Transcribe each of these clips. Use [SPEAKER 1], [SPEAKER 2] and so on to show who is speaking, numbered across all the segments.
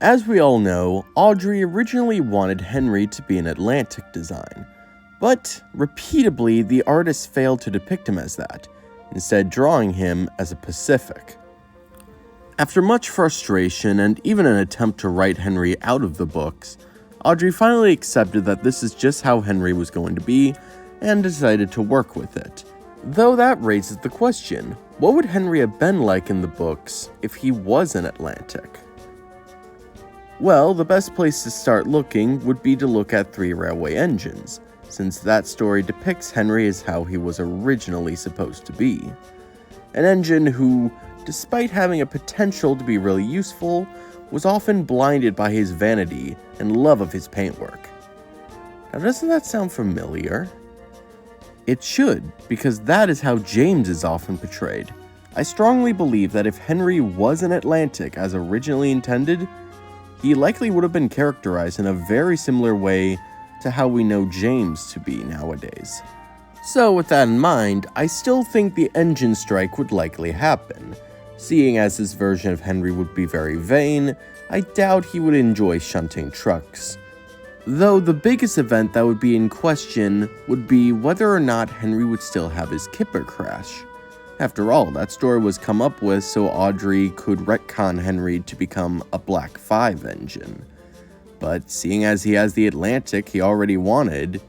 [SPEAKER 1] As we all know, Awdry originally wanted Henry to be an Atlantic design, but repeatedly the artist failed to depict him as that, instead drawing him as a Pacific. After much frustration and even an attempt to write Henry out of the books, Awdry finally accepted that this is just how Henry was going to be and decided to work with it. Though that raises the question, what would Henry have been like in the books if he was an Atlantic? Well, the best place to start looking would be to look at Three Railway Engines, since that story depicts Henry as how he was originally supposed to be. An engine who, despite having a potential to be really useful, was often blinded by his vanity and love of his paintwork. Now, doesn't that sound familiar? It should, because that is how James is often portrayed. I strongly believe that if Henry was an Atlantic as originally intended, he likely would have been characterized in a very similar way to how we know James to be nowadays. So with that in mind, I still think the engine strike would likely happen. Seeing as this version of Henry would be very vain, I doubt he would enjoy shunting trucks. Though the biggest event that would be in question would be whether or not Henry would still have his Kipper crash. After all, that story was come up with so Awdry could retcon Henry to become a Black 5 engine. But seeing as he has the Atlantic he already wanted,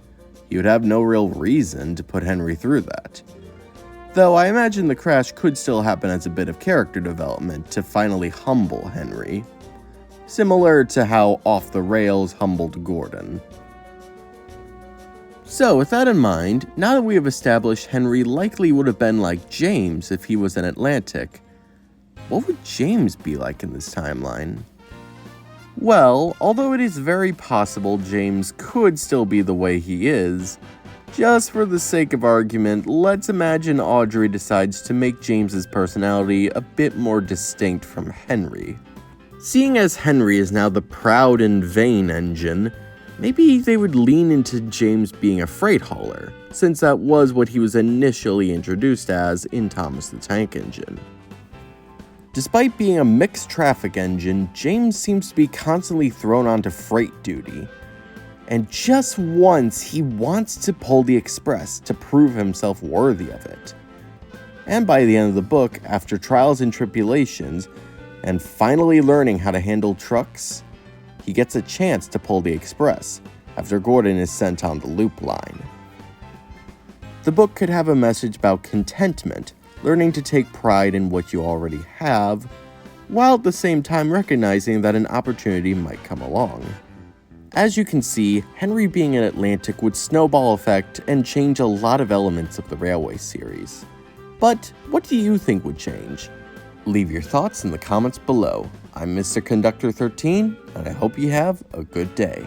[SPEAKER 1] he would have no real reason to put Henry through that. Though I imagine the crash could still happen as a bit of character development to finally humble Henry. Similar to how Off the Rails humbled Gordon. So with that in mind, now that we have established Henry likely would have been like James if he was an Atlantic, what would James be like in this timeline? Well, although it is very possible James could still be the way he is, just for the sake of argument, let's imagine Awdry decides to make James's personality a bit more distinct from Henry. Seeing as Henry is now the proud and vain engine, maybe they would lean into James being a freight hauler, since that was what he was initially introduced as in Thomas the Tank Engine. Despite being a mixed traffic engine, James seems to be constantly thrown onto freight duty. And just once, he wants to pull the express to prove himself worthy of it. And by the end of the book, after trials and tribulations, and finally learning how to handle trucks, he gets a chance to pull the express, after Gordon is sent on the loop line. The book could have a message about contentment, learning to take pride in what you already have, while at the same time recognizing that an opportunity might come along. As you can see, Henry being an Atlantic would snowball effect and change a lot of elements of the Railway series. But what do you think would change? Leave your thoughts in the comments below. I'm Mr. Conductor 13, and I hope you have a good day.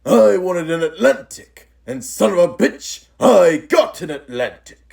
[SPEAKER 2] I wanted an Atlantic, and son of a bitch, I got an Atlantic.